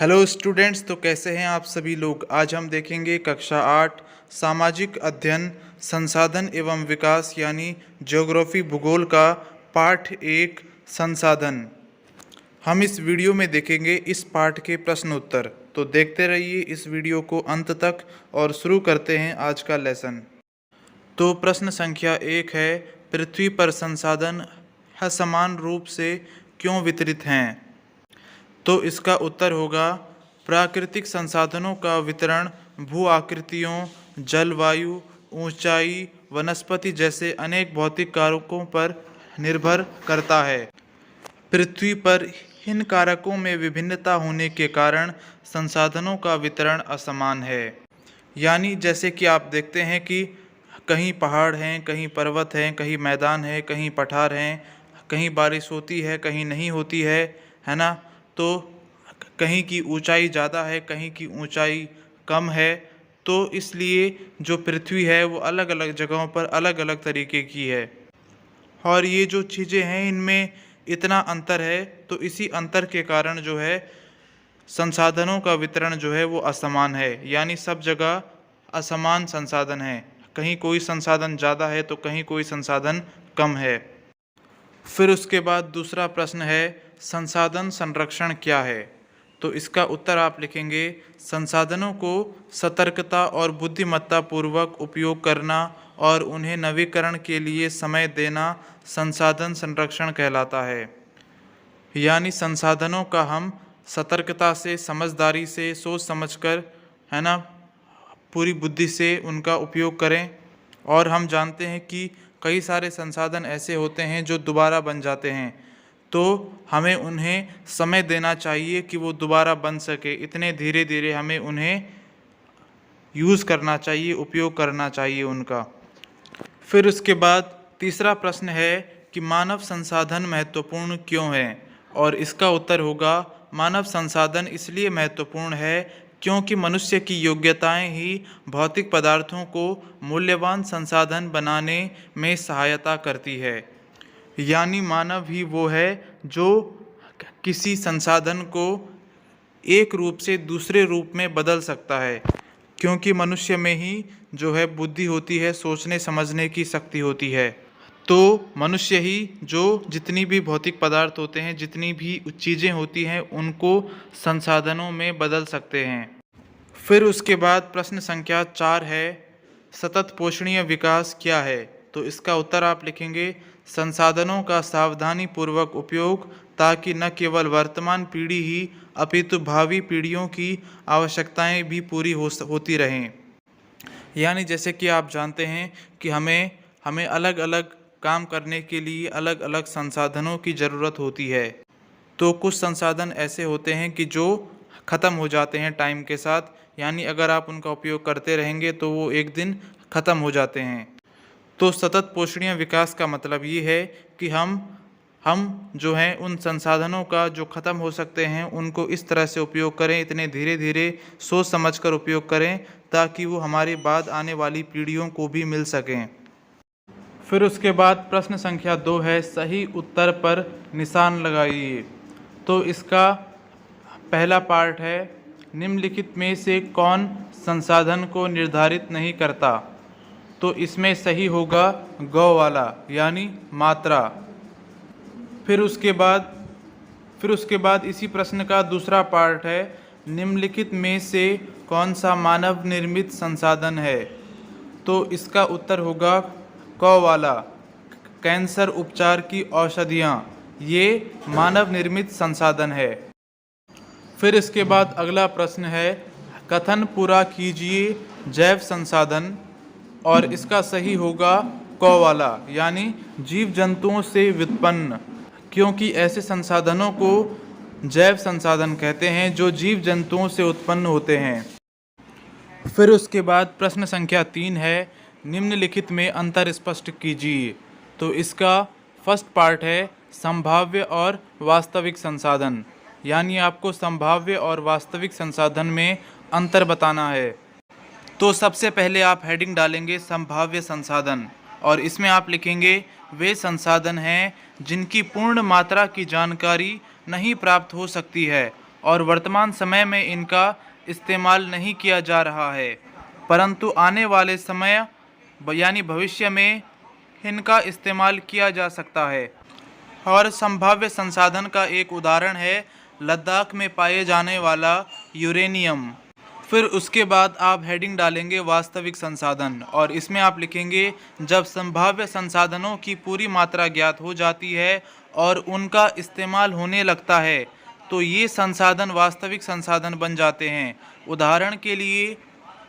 Hello students, तो कैसे हैं आप सभी लोग। आज हम देखेंगे कक्षा 8 सामाजिक अध्ययन संसाधन एवं विकास यानी ज्योग्राफी भूगोल का पाठ 1 संसाधन। हम इस वीडियो में देखेंगे इस पाठ के प्रश्न उत्तर। तो देखते रहिए इस वीडियो को अंत तक और शुरू करते हैं आज का लेसन। तो प्रश्न संख्या 1 है, पृथ्वी पर संसाधन असमान रूप से क्यों वितरित हैं। तो इसका उत्तर होगा, प्राकृतिक संसाधनों का वितरण भू आकृतियों, जलवायु, ऊंचाई, वनस्पति जैसे अनेक भौतिक कारकों पर निर्भर करता है। पृथ्वी पर इन कारकों में विभिन्नता होने के कारण संसाधनों का वितरण असमान है। यानी जैसे कि आप देखते हैं कि कहीं पहाड़ हैं, कहीं पर्वत हैं, कहीं मैदान है, कहीं पठार हैं, कहीं बारिश होती है, कहीं नहीं होती है ना। तो कहीं की ऊंचाई ज़्यादा है, कहीं की ऊंचाई कम है। तो इसलिए जो पृथ्वी है वो अलग अलग जगहों पर अलग अलग तरीके की है। और ये जो चीज़ें हैं इनमें इतना अंतर है, तो इसी अंतर के कारण जो है संसाधनों का वितरण जो है वो असमान है। यानी सब जगह असमान संसाधन है, कहीं कोई संसाधन ज़्यादा है तो कहीं कोई संसाधन कम है। फिर उसके बाद दूसरा प्रश्न है, संसाधन संरक्षण क्या है। तो इसका उत्तर आप लिखेंगे, संसाधनों को सतर्कता और बुद्धिमत्ता पूर्वक उपयोग करना और उन्हें नवीकरण के लिए समय देना संसाधन संरक्षण कहलाता है। यानी संसाधनों का हम सतर्कता से, समझदारी से, सोच समझकर, है ना, पूरी बुद्धि से उनका उपयोग करें। और हम जानते हैं कि कई सारे संसाधन ऐसे होते हैं जो दोबारा बन जाते हैं, तो हमें उन्हें समय देना चाहिए कि वो दोबारा बन सके। इतने धीरे धीरे हमें उन्हें यूज़ करना चाहिए, उपयोग करना चाहिए उनका। फिर उसके बाद तीसरा प्रश्न है कि मानव संसाधन महत्वपूर्ण क्यों है। और इसका उत्तर होगा, मानव संसाधन इसलिए महत्वपूर्ण है क्योंकि मनुष्य की योग्यताएं ही भौतिक पदार्थों को मूल्यवान संसाधन बनाने में सहायता करती है। यानी मानव ही वो है जो किसी संसाधन को एक रूप से दूसरे रूप में बदल सकता है, क्योंकि मनुष्य में ही जो है बुद्धि होती है, सोचने समझने की शक्ति होती है। तो मनुष्य ही जो जितनी भी भौतिक पदार्थ होते हैं, जितनी भी चीज़ें होती हैं, उनको संसाधनों में बदल सकते हैं। फिर उसके बाद प्रश्न संख्या 4 है, सतत पोषणीय विकास क्या है। तो इसका उत्तर आप लिखेंगे, संसाधनों का सावधानी पूर्वक उपयोग ताकि न केवल वर्तमान पीढ़ी ही अपितु भावी पीढ़ियों की आवश्यकताएं भी पूरी होती रहें। यानी जैसे कि आप जानते हैं कि हमें अलग अलग काम करने के लिए अलग अलग संसाधनों की ज़रूरत होती है। तो कुछ संसाधन ऐसे होते हैं कि जो ख़त्म हो जाते हैं टाइम के साथ, यानी अगर आप उनका उपयोग करते रहेंगे तो वो एक दिन ख़त्म हो जाते हैं। तो सतत पोषणीय विकास का मतलब ये है कि हम जो हैं उन संसाधनों का जो ख़त्म हो सकते हैं उनको इस तरह से उपयोग करें, इतने धीरे धीरे सोच समझकर उपयोग करें ताकि वो हमारे बाद आने वाली पीढ़ियों को भी मिल सकें। फिर उसके बाद प्रश्न संख्या 2 है, सही उत्तर पर निशान लगाइए। तो इसका पहला पार्ट है, निम्नलिखित में से कौन संसाधन को निर्धारित नहीं करता। तो इसमें सही होगा गौ वाला, यानी मात्रा। फिर उसके बाद इसी प्रश्न का दूसरा पार्ट है, निम्नलिखित में से कौन सा मानव निर्मित संसाधन है। तो इसका उत्तर होगा क वाला, कैंसर उपचार की औषधियाँ, ये मानव निर्मित संसाधन है। फिर इसके बाद अगला प्रश्न है, कथन पूरा कीजिए जैव संसाधन। और इसका सही होगा क वाला, यानी जीव जंतुओं से व्युत्पन्न, क्योंकि ऐसे संसाधनों को जैव संसाधन कहते हैं जो जीव जंतुओं से उत्पन्न होते हैं। फिर उसके बाद प्रश्न संख्या 3 है, निम्नलिखित में अंतर स्पष्ट कीजिए। तो इसका फर्स्ट पार्ट है, संभाव्य और वास्तविक संसाधन। यानी आपको संभाव्य और वास्तविक संसाधन में अंतर बताना है। तो सबसे पहले आप हेडिंग डालेंगे संभाव्य संसाधन, और इसमें आप लिखेंगे वे संसाधन हैं जिनकी पूर्ण मात्रा की जानकारी नहीं प्राप्त हो सकती है और वर्तमान समय में इनका इस्तेमाल नहीं किया जा रहा है, परंतु आने वाले समय यानी भविष्य में इनका इस्तेमाल किया जा सकता है। और संभाव्य संसाधन का एक उदाहरण है लद्दाख में पाए जाने वाला यूरेनियम। फिर उसके बाद आप हेडिंग डालेंगे वास्तविक संसाधन, और इसमें आप लिखेंगे जब संभाव्य संसाधनों की पूरी मात्रा ज्ञात हो जाती है और उनका इस्तेमाल होने लगता है तो ये संसाधन वास्तविक संसाधन बन जाते हैं। उदाहरण के लिए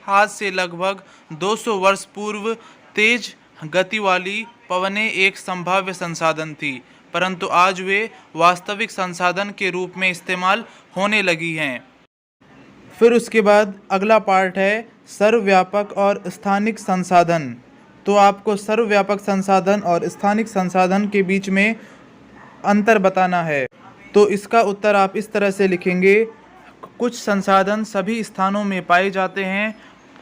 आज से लगभग 200 वर्ष पूर्व तेज गति वाली पवनें एक संभाव्य संसाधन थी, परंतु आज वे वास्तविक संसाधन के रूप में इस्तेमाल होने लगी हैं। फिर उसके बाद अगला पार्ट है सर्वव्यापक और स्थानिक संसाधन। तो आपको सर्वव्यापक संसाधन और स्थानिक संसाधन के बीच में अंतर बताना है। तो इसका उत्तर आप इस तरह से लिखेंगे, कुछ संसाधन सभी स्थानों में पाए जाते हैं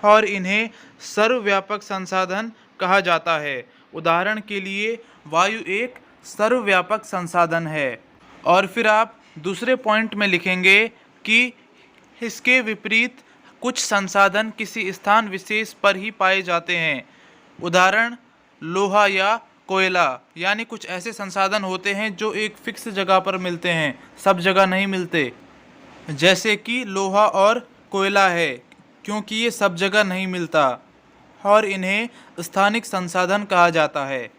और इन्हें सर्वव्यापक संसाधन कहा जाता है। उदाहरण के लिए वायु एक सर्वव्यापक संसाधन है। और फिर आप दूसरे पॉइंट में लिखेंगे कि इसके विपरीत कुछ संसाधन किसी स्थान विशेष पर ही पाए जाते हैं। उदाहरण लोहा या कोयला, यानी कुछ ऐसे संसाधन होते हैं जो एक फिक्स जगह पर मिलते हैं, सब जगह नहीं मिलते, जैसे कि लोहा और कोयला है, क्योंकि ये सब जगह नहीं मिलता और इन्हें स्थानिक संसाधन कहा जाता है।